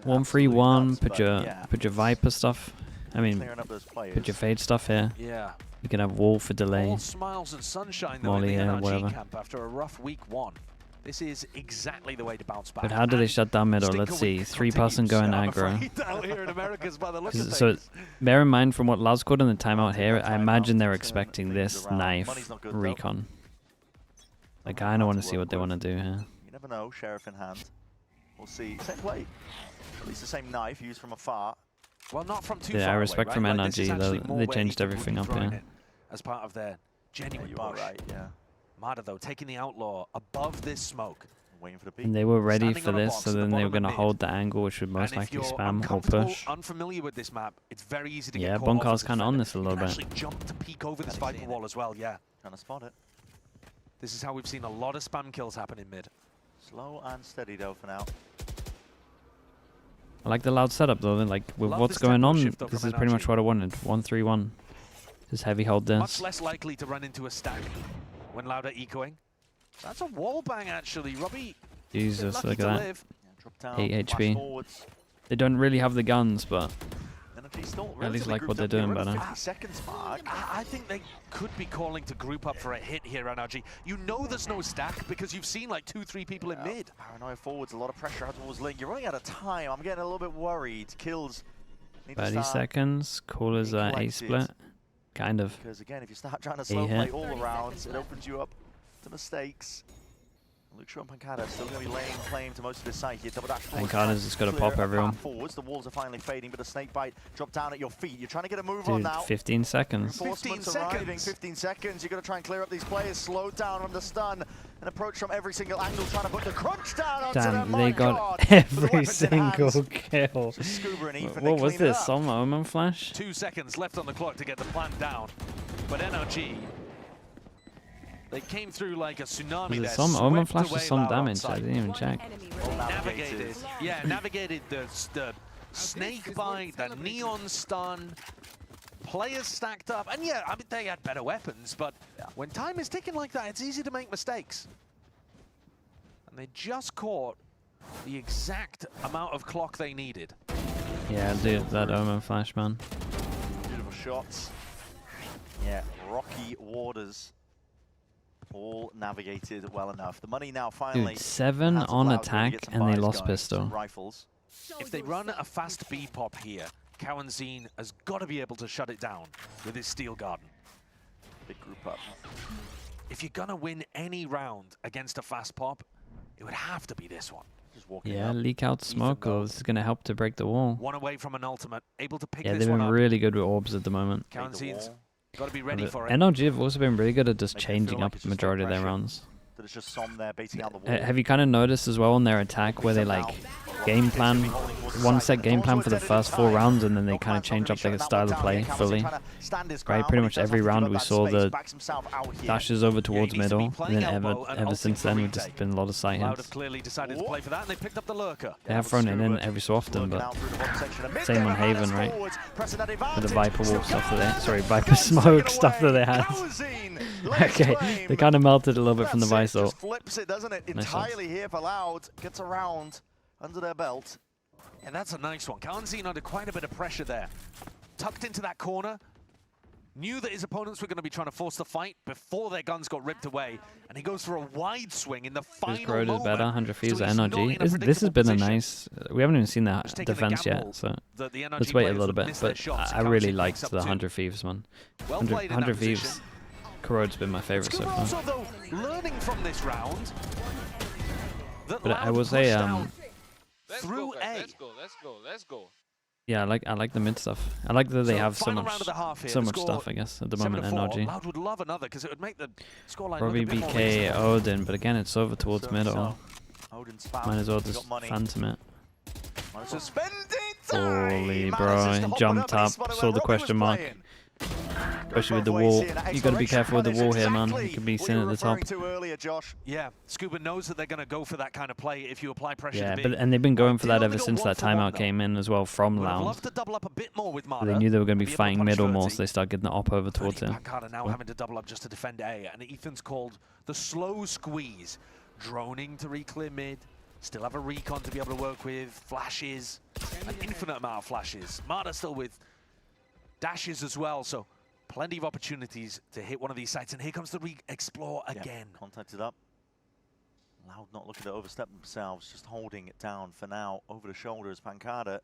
C: 1-3-1, put your Viper stuff. I mean, put your Fade stuff here.
B: Yeah.
C: You can have Wall for delay.
B: All smiles and sunshine
C: Molly
B: in the
C: here, whatever.
B: camp after a rough week 1. This is exactly the way to bounce back.
C: But how do they shut down middle? Let's see. 3-person going aggro. So bear in mind from what Laz called in the timeout here, I imagine they're expecting this knife recon. I kind of want to see what they want to do here.
A: You never know. Sheriff in hand. We'll see. Same play. At least the same knife used from afar.
B: Well, not from too far.
C: Yeah, I respect
B: away,
C: from
B: right?
C: NRG. They changed everything up here.
B: As part of their genuine
A: you are right, yeah.
B: Mada, though, taking the Outlaw above this smoke.
A: Waiting for the peak.
C: And they were ready for this, so then they were going to hold the angle, which would most likely spam or push.
B: Unfamiliar with this map, it's very easy to get
C: yeah, Bonkar's kind of on this a little bit.
B: Actually jump to peek over this Viper wall as well, yeah.
A: Trying to spot it.
B: This is how we've seen a lot of spam kills happen in mid.
A: Slow and steady, though, for now.
C: I like the Loud setup, though. Like, with what's going on, this is pretty much what I wanted. 1-3-1. Just heavy hold this.
B: Much less likely to run into a stack when Loud are ecoing. That's a wall bang, actually. Robbie,
C: Jesus, look at that.
A: Yeah,
C: 8 HP. They don't really have the guns, but at least like what they're doing better.
A: 50 seconds mark.
B: I think they could be calling to group up for a hit here, NRG. You know there's no stack because you've seen like 2-3 people in mid.
A: Paranoia forwards, a lot of pressure out towards Link. You're running out of time. I'm getting a little bit worried. Kills.
C: 30 seconds. Cool as A split. Kind of.
A: Because again, if you start trying to slow play all around, it opens you up to mistakes. Luxor and Pancada still going to be laying claim to most of this site here. Double dash forward.
C: Pancada's just going to pop everyone.
A: Forwards. The walls are finally fading, but a snake bite dropped down at your feet. You're trying to get a move on now.
C: 15 seconds.
A: 15 seconds. 15 seconds. You're going to try and clear up these players. Slow down from the stun. An approach from every single angle, trying to put the crunch down onto them.
C: They got every single kill. What was this? Some Omen flash?
B: 2 seconds left on the clock to get the plant down. But NRG, they came through like a tsunami there.
C: Some Omen flash or some damage? I didn't even check.
B: Navigated the snake bite, the neon stun. Players stacked up, and yeah, I mean, they had better weapons, but when time is ticking like that, it's easy to make mistakes. And they just caught the exact amount of clock they needed.
C: Yeah, dude, that Omen flash, man.
A: Beautiful shots. Yeah, rocky waters. All navigated well enough. The money now finally.
C: Dude, 7 on attack, and they lost pistol.
A: Rifles.
B: If they run a fast B pop here, Cowanzine has got to be able to shut it down with his Steel Garden.
A: Big group up.
B: If you're going to win any round against a fast pop, it would have to be this one.
A: Just walking
C: yeah,
A: up.
C: Leak out smoke. This is going to help to break the wall.
B: One away from an ultimate, able to pick
C: yeah,
B: this
C: they've
B: one
C: been
B: up.
C: really good with orbs at the moment.
B: Cowanzine's Got to be ready for it.
C: NRG have also been really good at just changing up the majority of their rounds.
A: It's just Som there baiting out the wall.
C: Have you kind of noticed as well on their attack where they like game plan, one set game plan for the first 4 rounds and then they kind of change up their style of play fully? Right, pretty much every round we saw the dashes over towards middle, and then ever since then we've just been a lot of sight hits. They have thrown it in every so often, but same on Haven, right? With the Viper Wolf stuff that they, sorry, Viper Smoke stuff that they had. Okay, they kind of melted a little bit from the Vice ult.
A: Flips it, doesn't it? Entirely here for Loud. Gets around under their belt.
B: And that's a nice one. Kalanzin under quite a bit of pressure there. Tucked into that corner. Knew that his opponents were going to be trying to force the fight before their guns got ripped away. And he goes for a wide swing in the final
C: Corrode
B: moment.
C: Is better, 100 Fuse at NRG. This has been a nice... We haven't even seen that defense yet, so let's wait a little bit. But I really liked the 100 Thieves one. 100 Thieves, Corrode's been my favorite so far.
B: Also, though, learning from this round,
C: but I will say,
B: through A.
F: Let's go.
C: Yeah, I like the mid stuff. I like that they have so much stuff, I guess, at the moment, NRG.
B: Loud would love another because it would make the scoreline
C: probably BK Odin, but again, it's over towards middle. Might as well just phantom it. Holy bro, jumped up, saw the question mark. Especially with the wall. You got to be careful with the wall here, man. You could be sitting at the top.
B: Yeah, Scuba knows that they're going to go for that kind of play if you apply pressure.
C: Yeah, and they've been going for that ever since that timeout came in as well from Loud. They knew they were going to be fighting middle more, so they started getting the op over towards him.
B: Pancada now having to double up just to defend A, and Ethan's called the slow squeeze, droning to re-clear mid. Still have a recon to be able to work with, flashes, an infinite amount of flashes. Marta still with dashes as well, so plenty of opportunities to hit one of these sites. And here comes the re-explore again.
A: Contacted up. Loud not looking to overstep themselves, just holding it down for now. Over the shoulder is Pancada.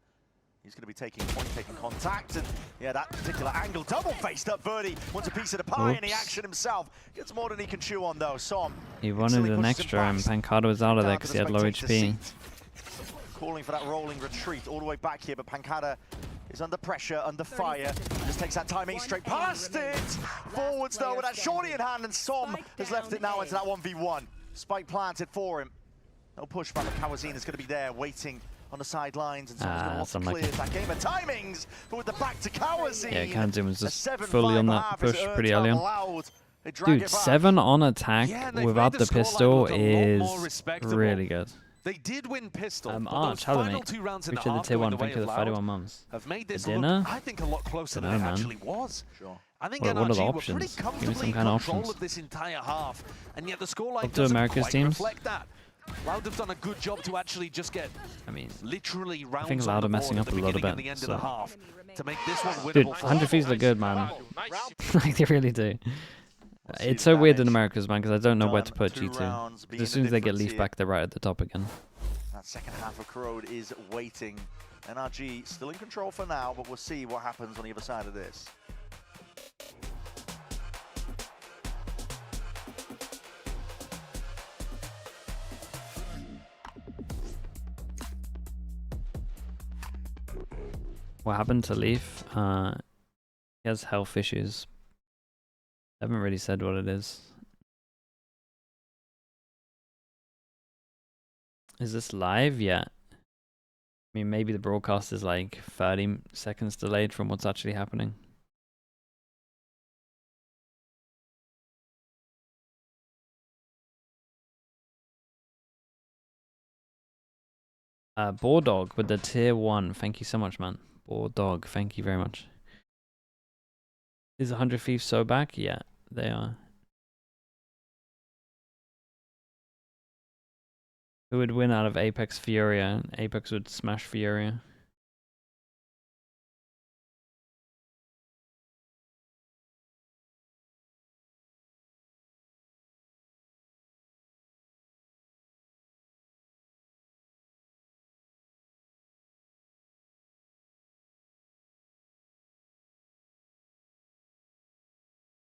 A: He's going to be taking point, taking contact, and yeah, that particular angle, double-faced up. Verdi wants a piece of the pie in the action himself. Gets more than he can chew on though. Som.
C: He wanted an extra, and Pancada was out of there because he had low HP.
A: Calling for that rolling retreat all the way back here, but Pancada is under pressure, under fire. Just takes that timing straight past it. Forwards though with that shorty in hand, and Som has left it now into that 1v1. Spike planted for him. No pushback, but Kawazin is going to be there waiting on the sidelines, and someone's going to want to clear that game of timings. But with the back to Kawazin,
C: yeah, Kawazin was just fully on that push pretty early on. Dude, 7 on attack without the pistol is really good.
B: They did win pistol.
C: Arch, hello mate. Appreciate the tier 1, thank you for the 31 months.
B: Have made this
C: dinner?
B: I think a lot closer than it actually was.
A: Sure.
B: I think
C: what are the
B: NRG
C: options?
B: were pretty
C: Give me some kind of options.
B: of this entire half, and yet the scoreline
C: to America's teams.
B: reflect that. Loud have done a good job to actually just get, literally rounds.
C: I think Loud are messing up a little bit.
B: To make this one winnable.
C: Dude, 100 Fees look good, man. Like they really do. It's so weird in America's, man, because I don't know where to put G2. As soon as they get leaf back, they're right at the top again.
A: That second half of Corrode is waiting. NRG still in control for now, but we'll see what happens on the other side of this.
C: What happened to Leaf? He has health issues. I haven't really said what it is. Is this live yet? I mean, maybe the broadcast is like 30 seconds delayed from what's actually happening. Boardog with the tier 1. Thank you so much, man. Boardog, thank you very much. Is 100 Thieves so back? Yeah, they are. Who would win out of Apex Furia? Apex would smash Furia.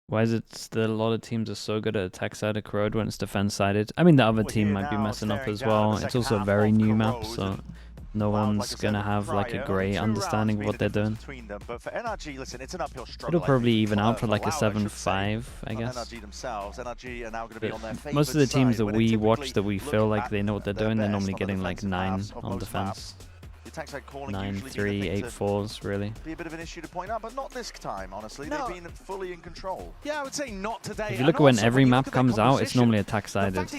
C: Why is it that a lot of teams are so good at attack side of Corrode when it's defense sided? I mean, the other team might be messing up as well. It's also a very new map, so No one's gonna have like a great understanding of what they're doing.
A: But for NRG, listen, it's an uphill struggle.
C: It'll probably even out for like a 7-5, I guess.
A: NRG themselves, NRG are now going to be on their favored
C: most of the teams that
A: side,
C: we watch that we feel like they know what they're doing, they're normally getting like 9 on defense. 9, 3, 8, 4s, really.
A: Be a bit of an issue to point out, but not this time, honestly. No. They've been fully in control.
B: Yeah, I would say not today.
C: If you look at when every map comes out, it's normally attack-sided.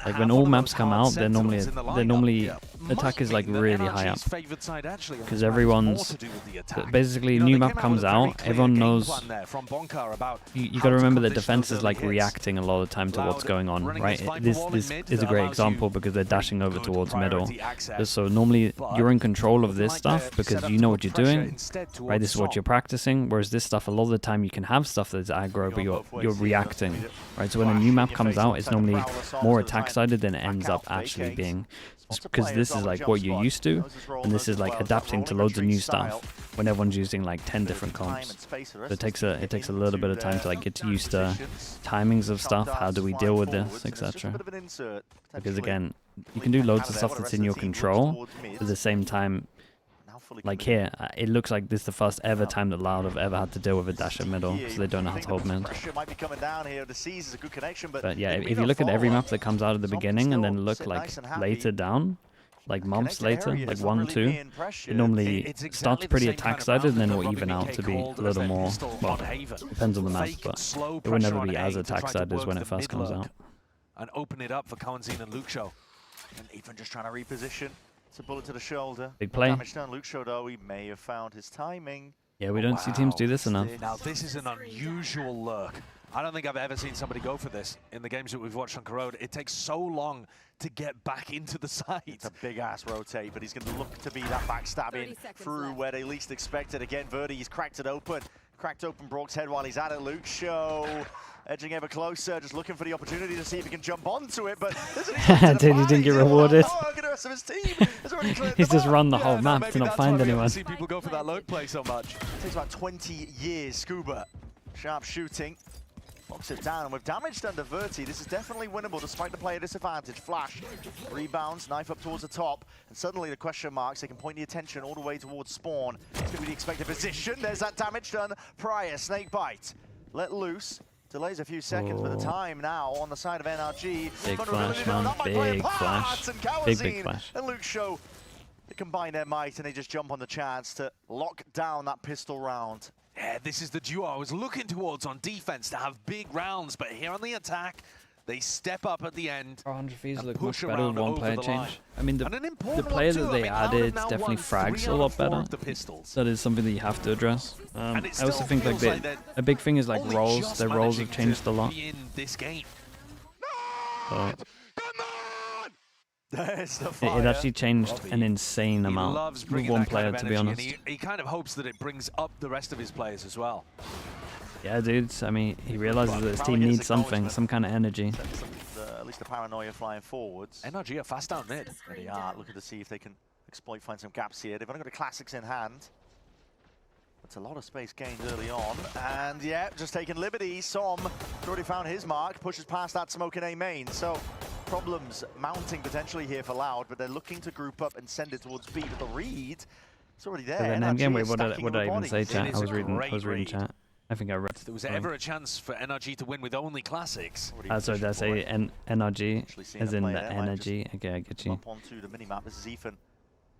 C: Like when all maps come out, they're normally attack is like really high up. Because everyone's basically a new map comes out, everyone knows. You got to remember that defense is like reacting a lot of the time to what's going on, right? This is a great example because they're dashing over towards middle. So normally you're in control of this stuff because you know what you're doing, right? This is what you're practicing. Whereas this stuff, a lot of the time, you can have stuff that's aggro, but you're reacting, right? So when a new map comes out, it's normally more attack-sided than it ends up actually being, because this is like what you're used to, and this is like adapting to loads of new stuff when everyone's using like 10 different comps. So it takes a little bit of time to like get used to timings of stuff. How do we deal with this, etc. Because again, you can do loads of stuff that's in your control. At the same time, like here, it looks like this is the first ever time that Loud have ever had to deal with a dash at middle, so they don't know how to hold mid. But yeah, if you look at every map that comes out at the beginning and then look like later down, like months later, like 1, 2, it normally starts pretty attack-sided and then will even out to be a little more, well, depends on the map, but it will never be as attack-sided as when it first comes out.
B: And open it up for Cowanzine and Luke Show.
A: And even just trying to reposition. It's a bullet to the shoulder.
C: Big play.
A: Damage done. Luke Show, though, he may have found his timing.
C: Yeah, we don't see teams do this enough.
B: Now, this is an unusual lurk. I don't think I've ever seen somebody go for this in the games that we've watched on Corrode. It takes so long to get back into the site.
A: It's a big-ass rotate, but he's going to look to be that backstabbing through where they least expect it. Again, Verdi, he's cracked it open. Cracked open Brock's head while he's at it. Luke Show edging ever closer, just looking for the opportunity to see if he can jump onto it, but
C: dude, he didn't get rewarded.
A: He's
C: just run the whole map to not find anyone.
B: See people go for that load play so much.
A: It takes about 20 years, Scuba. Sharp shooting. Locks it down, and with damage done to Verti, this is definitely winnable despite the player disadvantage. Flash, rebounds, knife up towards the top, and suddenly the question marks, they can point the attention all the way towards Spawn. It's going to be the expected position. There's that damage done prior. Snake bite. Let loose. Delays a few seconds, but the time now on the side of NRG.
C: Big flash, man. Big flash. Big flash.
A: And Luke Show, they combine their might, and they just jump on the chance to lock down that pistol round.
B: Yeah, this is the duo I was looking towards on defense to have big rounds, but here on the attack, they step up at the end.
C: 100 fees look much better with one player change. I mean, the player that they added definitely frags a lot better. That is something that you have to address. I also think like a big thing is like rolls. Their rolls have changed a lot. It actually changed an insane amount with one player, to be honest.
B: He kind of hopes that it brings up the rest of his players as well.
C: Yeah, dudes. I mean, he realizes that his team needs something, some kind of energy.
A: At least the paranoia flying forwards.
B: NRG are fast down mid.
A: They are looking to see if they can find some gaps here. They've only got the classics in hand. It's a lot of space gained early on. And yeah, just taking liberties. Som already found his mark, pushes past that smoke in A main. So problems mounting potentially here for Loud, but they're looking to group up and send it towards B. But the read, it's already there.
C: What did I even say, chat? I was reading chat. I think I read.
B: If there was ever a chance for NRG to win with only classics.
C: Sorry, did I say NRG? As in energy? Okay, I get you.
A: Up onto the minimap. This is Ethan.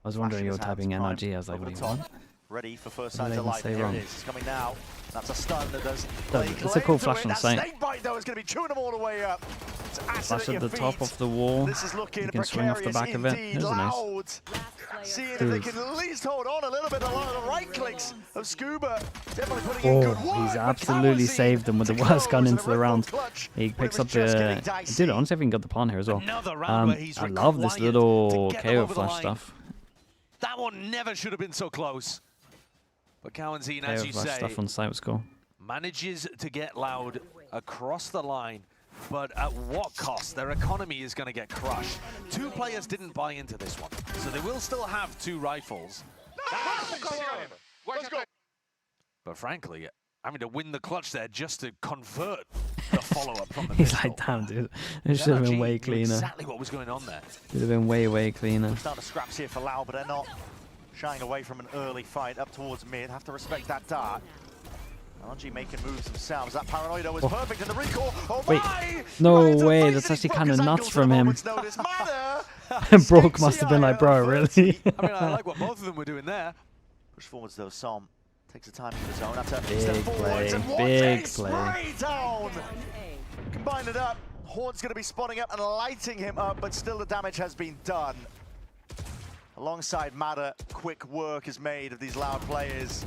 C: I was wondering you were typing NRG. I was like, what do you want?
A: Ready for first signs of life. There it is. It's coming now. That's a stun that does.
C: It's a cool flash on sight.
A: Snake bite though is going to be chewing them all the way up.
C: Flash at the top of the wall.
A: This is looking
C: you can swing off the back of it. This is nice.
A: Seeing if they can at least hold on a little bit along the right clicks of Scuba. Definitely putting in good work.
C: He's absolutely saved them with the worst gun into the round. He picks up the... Dude, honestly, I think he got the pawn here as well. I love this little KO flash stuff.
B: That one never should have been so close. But Cowanzine, as you say,
C: stuff on site was cool.
B: Manages to get Loud across the line, but at what cost? Their economy is going to get crushed. Two players didn't buy into this one, so they will still have two rifles. But frankly, having to win the clutch there just to convert the follow-up from the
C: He's
B: pistol.
C: like, damn, dude. It should have been way cleaner.
B: Exactly what was going on there.
C: Should have been way cleaner.
A: Starting to scraps here for Lau, but they're not shying away from an early fight up towards mid. Have to respect that dart. NRG making moves themselves. That Paranoido was perfect in the recall. Oh
C: wait,
A: my!
C: no way. That's actually kind of nuts from him. Broke must have been like, bro, really?
B: I mean, I like what both of them were doing there.
A: Push forwards though, Som takes the time into the zone. That's a
C: Big
A: step
C: play,
A: forwards and
C: big
A: spray
C: play.
A: down. Combine it up. Horn's going to be spotting up and lighting him up, but still the damage has been done. Alongside Matter, quick work is made of these Loud players,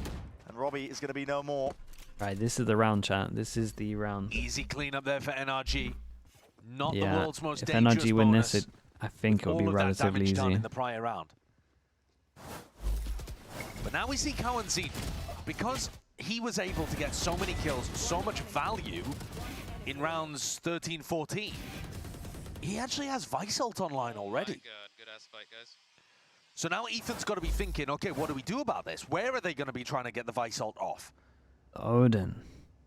A: and Robbie is going to be no more.
C: Right, this is the round, chat. This is the round.
B: Easy cleanup there for NRG. Not the
C: Yeah,
B: world's most
C: if
B: dangerous
C: NRG win
B: bonus.
C: this, I think it'll be relatively
B: Done
C: easy.
B: in the prior round. But now we see Cowan-Z, because he was able to get so many kills, so much value in rounds 13, 14. He actually has Vice ult online already.
F: Good ass fight, guys.
B: So now Ethan's got to be thinking, okay, what do we do about this? Where are they going to be trying to get the Vice ult off?
C: Odin.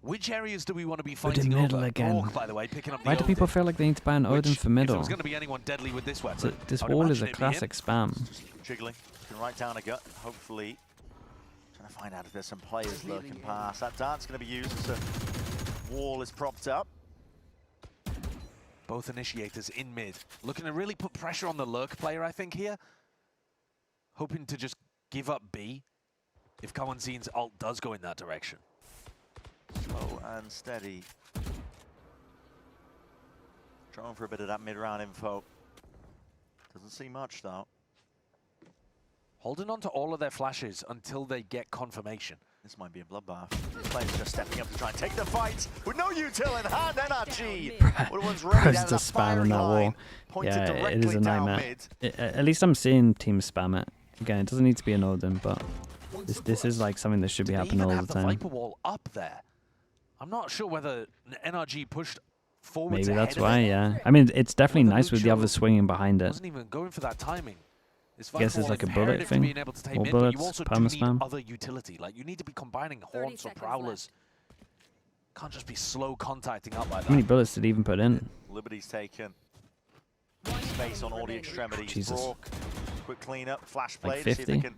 B: Which areas do we want to be fighting
C: middle
B: over?
C: again.
B: Bork, by the way, picking up the
C: Why do people feel like they need to buy an Odin for
B: If
C: middle?
B: there's going to be anyone deadly with this weapon,
C: So this
B: I would
C: wall is
B: imagine
C: a
B: it'd be
C: classic spam.
A: Jiggling, looking right down a gut, hopefully. Trying to find out if there's some players lurking past. That dart's going to be used as the wall is propped up.
B: Both initiators in mid. Looking to really put pressure on the lurk player, I think, here. Hoping to just give up B if Cowan-Z's ult does go in that direction.
A: Slow and steady. Trying for a bit of that mid-round info. Doesn't see much, though.
B: Holding on to all of their flashes until they get confirmation.
A: This might be a bloodbath. These players just stepping up to try and take the fight with no util in hand. NRG.
C: Bro's just spamming that wall. Yeah, it is a nightmare. At least I'm seeing teams spam it. Again, it doesn't need to be an Odin, but this is like something that should be happening all the time.
B: Viper wall up there. I'm not sure whether NRG pushed forward.
C: Maybe that's why, yeah. I mean, it's definitely nice with the others swinging behind it.
B: Wasn't even going for that timing.
C: I guess it's like a bullet thing. All bullets, perma spam.
B: Other utility, like you need to be combining haunts or prowlers. Can't just be slow contacting up like that.
C: How many bullets did he even put in?
A: Liberty's taken. Space on all the extremities.
C: Jesus.
A: Brock, quick cleanup, flash play
C: Like
A: to see if they
C: 50?
A: can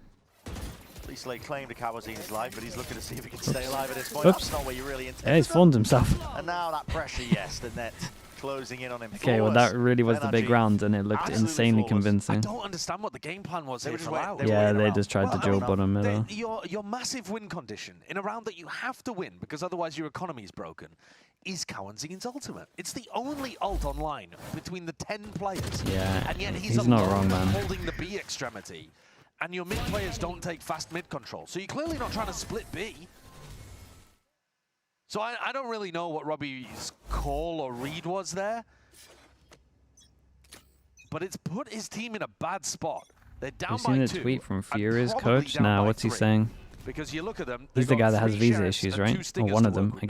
A: at least lay claim to Cowan-Z's life, but he's looking to see if he can stay alive at this point.
C: Oops.
A: That's not where you really intend.
C: Yeah, he's formed himself.
A: And now that pressure, yes, the net closing in on him.
C: Okay, well that really was the big round, and it looked
A: Absolutely
C: insanely
A: flawless.
B: I
C: convincing.
B: don't understand what the game plan was here for Loud.
C: Yeah, they just tried to dual bottom middle.
B: Your massive win condition in a round that you have to win because otherwise your economy is broken is Cowan-Z's ultimate. It's the only ult online between the 10 players.
C: Yeah,
B: and yet
C: he's
B: alone
C: not wrong, man.
B: holding the B extremity. And your mid players don't take fast mid control. So you're clearly not trying to split B. So I don't really know what Robbie's call or read was there. But it's put his team in a bad spot. They're down
C: You've
B: by
C: seen a
B: 2.
C: tweet from
B: and
C: Furious
B: probably
C: coach
B: down
C: now.
B: by
C: What's he
B: 3.
C: saying?
B: Because you look at them,
C: He's the
B: they've
C: guy
B: got
C: that has
B: 3
C: visa
B: sheriffs
C: issues,
B: and
C: right?
B: 2
C: Or
B: stingers
C: one
B: to
C: of them.
B: work
C: I
B: with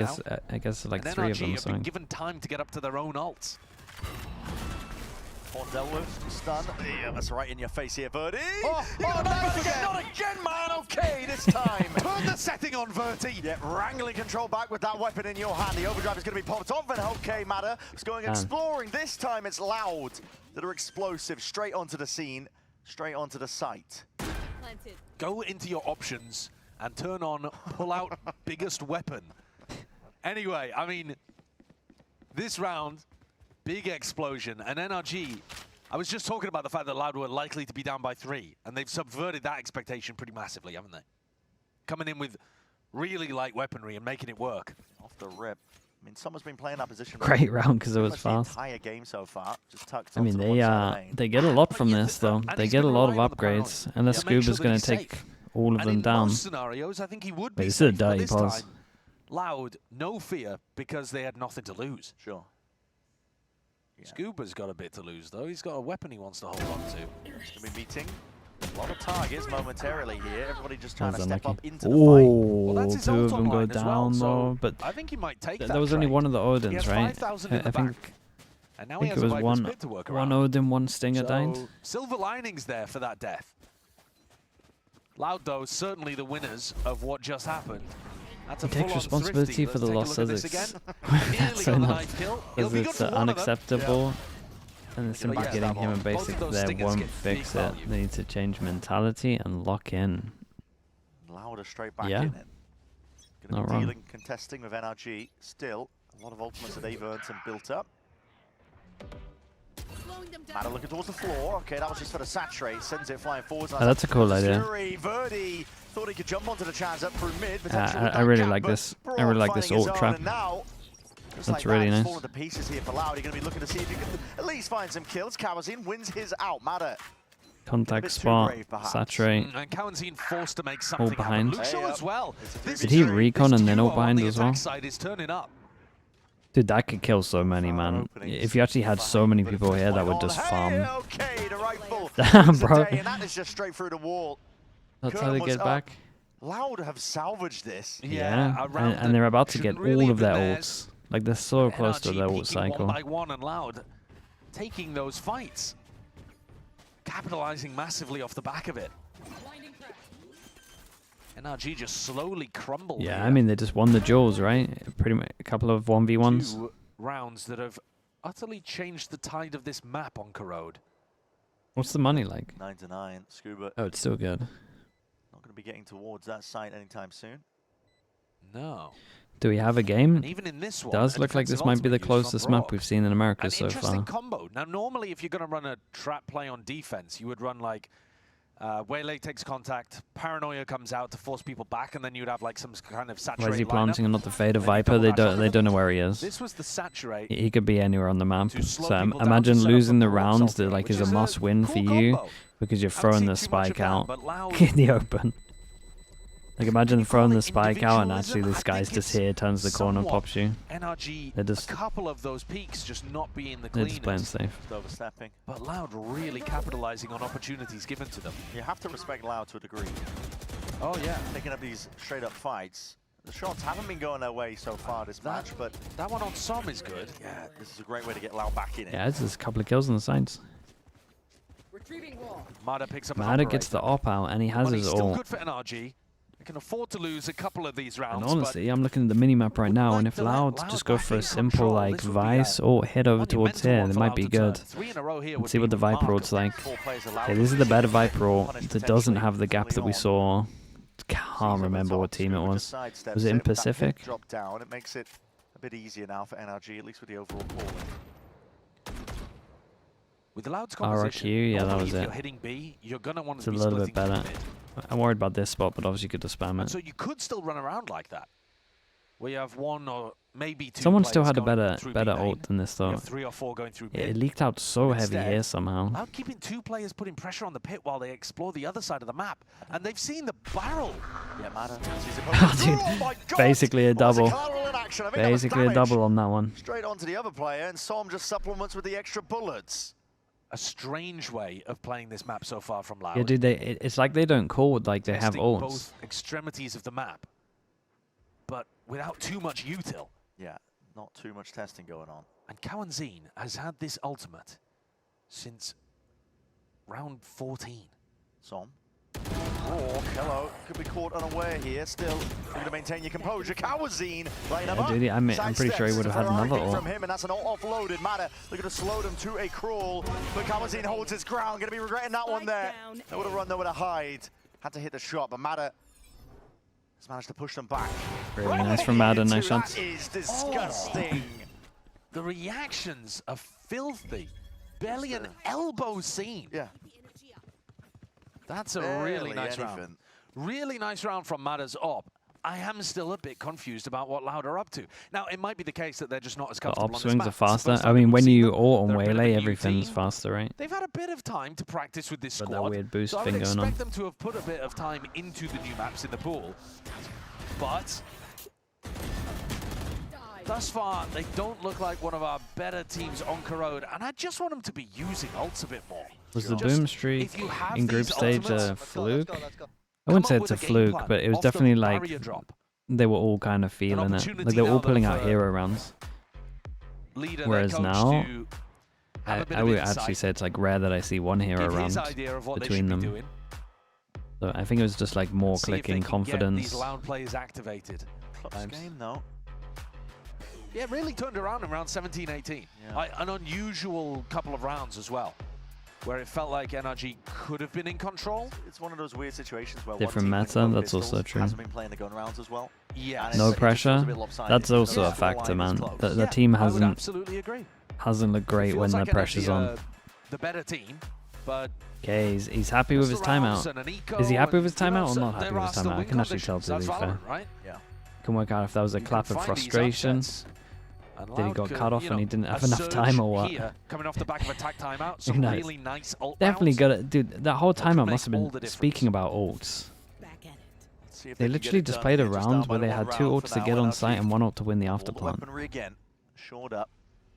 C: guess
B: now.
C: like
B: And
C: 3 of
B: NRG
C: them or
B: have been
C: something.
B: given time to get up to their own ults.
A: Horn dealt with, stun. Yeah, that's right in your face here, Birdie.
B: Oh,
A: not again, man. Okay, this time.
B: Turn the setting on, Verti.
A: Yeah, wrangling control back with that weapon in your hand. The overdrive is going to be popped off, and okay, Matter is going exploring. This time it's Loud that are explosive, straight onto the scene, straight onto the site.
E: Planted.
B: Go into your options and turn on pull out biggest weapon. Anyway, I mean, this round, big explosion, and NRG, I was just talking about the fact that Loud were likely to be down by 3, and they've subverted that expectation pretty massively, haven't they? Coming in with really light weaponry and making it work.
A: Off the rip. I mean, someone's been playing that position.
C: Great round because it was
A: The
C: fast.
A: entire game so far, just tucked
C: I mean,
A: onto the one side of the lane.
C: they get a lot from this though.
B: And
C: They
B: he's
C: get a
B: been
C: lot of
B: relying on the
C: upgrades,
B: paranoid.
C: unless
B: Yeah, make sure
C: Scuba's
B: that
C: going
B: he's
C: to take
B: safe.
C: all of
B: And
C: them
B: in
C: down.
B: most scenarios, I think he would
C: But
B: be
C: this is a
B: safe, but
C: dirty
B: this
C: pause.
B: time, Loud, no fear because they had nothing to lose.
A: Sure. Yeah.
B: Scuba's got a bit to lose though. He's got a weapon he wants to hold on to.
A: Going to be meeting a lot of targets momentarily here. Everybody just trying
C: That
A: to
C: was
A: step up
C: unlucky.
A: into the fight.
B: Well, that's
C: Oh,
B: his
C: 2
B: ult
C: of them go
B: online as well,
C: down
B: so
C: though. But
B: I think he might take that.
C: there was only
B: trade.
C: one of the
B: He
C: Odins,
B: has
C: right?
B: 5,000 in the
C: I think
B: back. And now
C: I
B: he
C: think
B: has
C: it
B: a
C: was
B: Viper's
C: one
B: Pit to work
C: one
B: around.
C: Odin, one Stinger died.
B: So, silver linings there for that death. Loud, though, certainly the winners of what just happened.
C: He takes responsibility for the loss of this. That's so nuts. Because it's unacceptable. And it's simply getting him a basic there won't fix it. They need to change mentality and lock in.
A: Louder straight back in it. Going to be dealing, contesting with NRG. Still, a lot of ultimates that they've earned and built up. Matter looking towards the floor. Okay, that was just for the saturate. Sends it flying forwards.
C: Oh, that's a cool idea.
A: Verdi thought he could jump onto the chance up through mid.
C: I really like this. I really like this ult trap. That's really nice.
A: Falling to pieces here for Loud. You're going to be looking to see if you can at least find some kills. Kawazin wins his out. Matter.
C: Contact spot, saturate.
B: And Kawazin forced to make something
C: behind.
B: Lucio as well.
C: Did he recon and then ult behind as well?
B: Is turning up.
C: Dude, that could kill so many, man. If you actually had so many people here that would just farm. Damn, bro.
A: And that is just straight through the wall.
C: That's how they get back.
A: Loud have salvaged this.
C: Yeah, and they're about to get all of their ults. Like, they're so close to their ult cycle.
B: One by one and Loud taking those fights. Capitalizing massively off the back of it. NRG just slowly crumbled.
C: Yeah, I mean, they just won the duels, right? Pretty much a couple of 1v1s.
B: 2 rounds that have utterly changed the tide of this map on Corrode.
C: What's the money like?
A: 9-9. Scuba.
C: Oh, it's still good.
A: Not going to be getting towards that site anytime soon.
B: No.
C: Do we have a game?
B: And even in this one,
C: does look like this might be the closest map we've seen in America so far.
B: Interesting combo. Now, normally, if you're going to run a trap play on defense, you would run like Waylay takes contact, Paranoia comes out to force people back, and then you'd have like some kind of saturate.
C: Why is he planting and not the Fader Viper? They don't know where he is.
B: This was the saturate.
C: He could be anywhere on the map. So imagine losing the rounds that like is a must-win for you because you're throwing the spike out in the open. Like, imagine throwing the spike out and actually this guy's just here, turns the corner, pops you.
B: NRG,
C: they're just,
B: a couple of those peaks just not being the cleanest.
C: They're just playing safe.
A: Overstepping.
B: But Loud really capitalizing on opportunities given to them.
A: You have to respect Loud to a degree.
B: Oh, yeah.
A: Picking up these straight-up fights. The shots haven't been going their way so far this match, but...
B: That one on Som is good.
A: Yeah, this is a great way to get Loud back in it.
C: Yeah, this is a couple of kills on the sides.
B: Mada picks up
C: Mada gets the op out, and he has his ult.
B: Still good for NRG. Can afford to lose a couple of these rounds.
C: And honestly, I'm looking at the minimap right now, and if Loud just go for a simple like Vice or head over towards here, it might be good. Let's see what the Viper ult's like. Okay, this is the better Viper ult that doesn't have the gap that we saw. Can't remember what team it was. Was it in Pacific?
A: Drop down. It makes it a bit easier now for NRG, at least with the overall calling.
B: With the Loud's composition,
C: RQ, yeah, that was it.
B: You're hitting B, you're gonna want
C: to be a little bit better. I'm worried about this spot, but obviously you could just spam it.
B: So you could still run around like that, where you have one or maybe two.
C: Someone still had a better ult than this though.
B: 3 or 4 going through.
C: It leaked out so heavy here somehow.
B: Loud keeping 2 players putting pressure on the pit while they explore the other side of the map, and they've seen the barrel.
A: Yeah, Mada.
C: Oh, dude, basically a double. Basically a double on that one.
A: Straight onto the other player, and Som just supplements with the extra bullets.
B: A strange way of playing this map so far from Loud.
C: Yeah, dude, it's like they don't call, like they have ults.
B: Both extremities of the map, but without too much util.
A: Yeah, not too much testing going on.
B: And Kawazin has had this ultimate since round 14.
A: Som. Oh, hello. Could be caught unaware here. Still looking to maintain your composure. Kawazin laying him up.
C: Dude, I'm pretty sure he would have had another ult.
A: From him, and that's an offloaded Mada. Looking to slow them to a crawl. But Kawazin holds his ground. Going to be regretting that one there. They would have run, they would have hide. Had to hit the shot, but Mada has managed to push them back.
C: Really nice from Mada. Nice shots.
A: That is disgusting.
B: Oh. The reactions are filthy. Belly and elbow scene.
A: Yeah.
B: That's a really nice round. Really nice round from Mada's op. I am still a bit confused about what Loud are up to. Now, it might be the case that they're just not as comfortable.
C: The op swings are faster. I mean, when you ult on Waylay, everything's faster, right?
B: They've had a bit of time to practice with this squad.
C: That weird boost
B: so
C: thing going on.
B: I would expect them to have put a bit of time into the new maps in the pool. But thus far, they don't look like one of our better teams on Corrode, and I just want them to be using ults a bit more.
C: Was the Boom streak in group stage a fluke? I wouldn't say it's a fluke, but it was definitely like they were all kind of feeling it. Like they were all pulling out hero rounds. Whereas now, I would actually say it's like rare that I see one hero round between them. So I think it was just like more clicking confidence.
B: These Loud players activated.
A: Close game, though.
B: Yeah, really turned around in round 17, 18.
A: Yeah.
B: An unusual couple of rounds as well, where it felt like NRG could have been in control.
A: It's one of those weird situations where
C: different meta, that's also true.
A: Hasn't been playing the gun rounds as well.
B: Yeah.
C: No pressure. That's also a factor, man. The team hasn't
B: absolutely agree.
C: Hasn't looked great when the pressure's on.
B: The better team, but
C: okay, he's happy with his timeout. Is he happy with his timeout or not happy with his timeout? I can actually tell, to be fair.
B: Right? Yeah.
C: Can work out if that was a clap of frustration. Did he got cut off and he didn't have enough time or what?
B: Coming off the back of attack timeout, some really nice ult
C: definitely
B: rounds.
C: got it, dude. That whole timeout must have been speaking about ults. They literally just played a round where they had 2 ults to get on site and 1 ult to win the afterplant.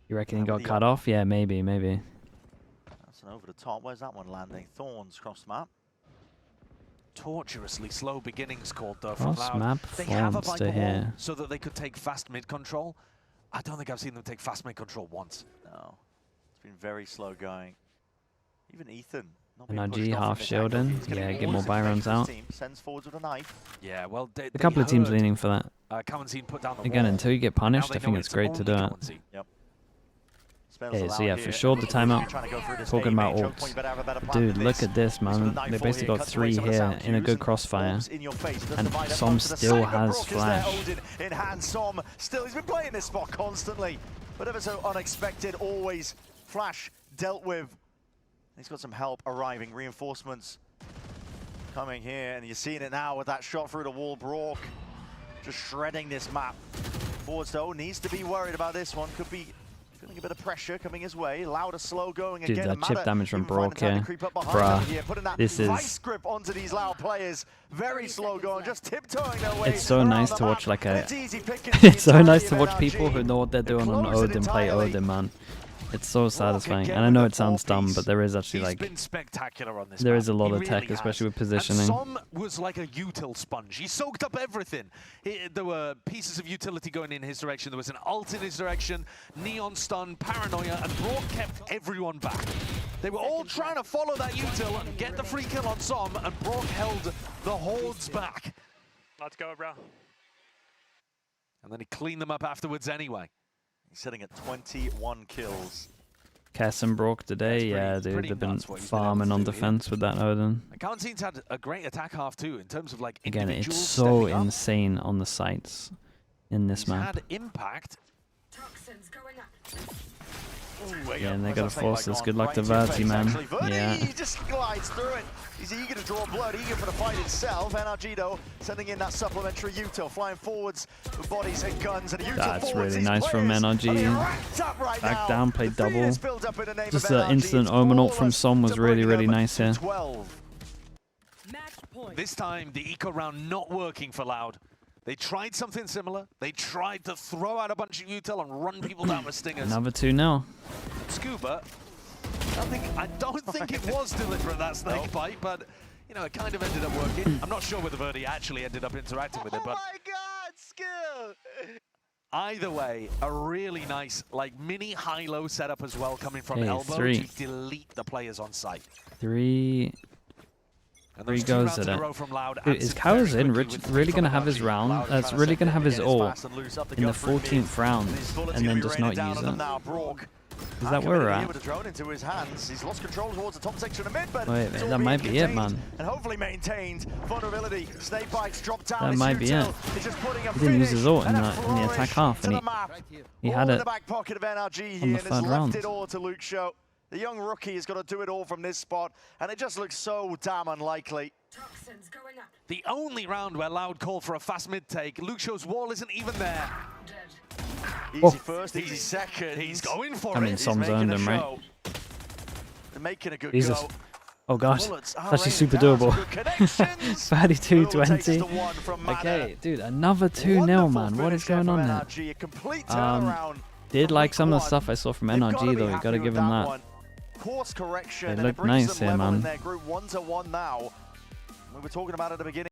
C: You reckon he got cut off? Yeah, maybe.
A: That's an over the top. Where's that one landing? Thorns across the map.
B: Torturously slow beginnings called though from
C: Cross
B: Loud.
C: map
B: They have a
C: forms
B: Viper
C: to here.
B: wall so that they could take fast mid control. I don't think I've seen them take fast mid control once.
A: No, it's been very slow going. Even Ethan.
C: NRG half shielding. Yeah, get more Byrons out.
A: Sends forwards with a knife.
B: Yeah, well,
C: a couple of teams leaning for that.
B: Put down the
C: Again,
B: wall.
C: until you get punished, I think it's great to do it.
A: Yep.
C: Okay, so yeah, for sure the timeout. Talking about ults. Dude, look at this, man. They basically got 3 here in a good crossfire. And Som still has flash.
A: In hand, Som still, he's been playing this spot constantly. But ever so unexpected, always flash dealt with. He's got some help arriving, reinforcements coming here, and you're seeing it now with that shot through the wall. Brock just shredding this map. Forwards though needs to be worried about this one. Could be feeling a bit of pressure coming his way. Louder, slow going
C: dude,
A: again.
C: That chip damage from Brock here. Bruh, this is...
A: vice grip onto these Loud players. Very slow going, just tiptoeing their way.
C: It's so nice to watch like a... It's so nice to watch people who know what they're doing on Odin play Odin, man. It's so satisfying, and I know it sounds dumb, but there is actually like
B: been spectacular on this
C: there
B: map.
C: is a lot of
B: He
C: tech,
B: really
C: especially
B: has.
C: with positioning.
B: And Som was like a util sponge. He soaked up everything. There were pieces of utility going in his direction. There was an ult in his direction, neon stun, paranoia, and Brock kept everyone back. They were all trying to follow that util and get the free kill on Som, and Brock held the hordes back.
F: Let's go, bro.
B: And then he cleaned them up afterwards anyway.
A: He's sitting at 21 kills.
C: Cass and Brock today, yeah, dude, they've been farming on defense with that Odin.
B: Quarantine's had a great attack half too, in terms of like
C: again, it's so insane on the sites in this map.
B: Had impact.
E: Toxins going up.
C: Yeah, and they gotta force this. Good luck to Verti, man. Yeah.
A: He just glides through it. He's eager to draw blood, eager for the fight itself. NRG though, sending in that supplementary util, flying forwards with bodies and guns. And
C: that's really nice from NRG. Back down, played double. Just the instant Omen ult from Som was really nice here.
B: This time, the eco round not working for Loud. They tried something similar. They tried to throw out a bunch of util and run people down with stingers.
C: Another 2-0.
B: Scuba, I don't think it was deliberate, that snake bite, but you know, it kind of ended up working. I'm not sure whether Verdi actually ended up interacting with it, but...
A: Oh my god, skill!
B: Either way, a really nice, like, mini high-low setup as well, coming from elbow to delete the players on site.
C: 3 goes at it. Dude, is Cowers in really going to have his round? That's really going to have his ult in the 14th round and then just not use it? Is that where we're at? Wait, that might be it, man. That might be it. He didn't use his ult in the attack half, and he had it on the 3rd round.
A: The young rookie has got to do it all from this spot, and it just looks so damn unlikely.
E: Toxins going up.
B: The only round where Loud called for a fast mid take, Luxio's wall isn't even there.
A: Easy first, easy second.
B: He's going for it.
C: I mean, Som's earned him, right?
A: They're making a good
C: Jesus.
A: go.
C: Oh gosh, it's actually super doable. 32-20. Okay, dude, another 2-0, man. What is going on there? Did like some of the stuff I saw from NRG though. You gotta give him that.
A: Course correction.
C: They look nice here, man.
A: Group 1-1 now. We were talking about at the beginning.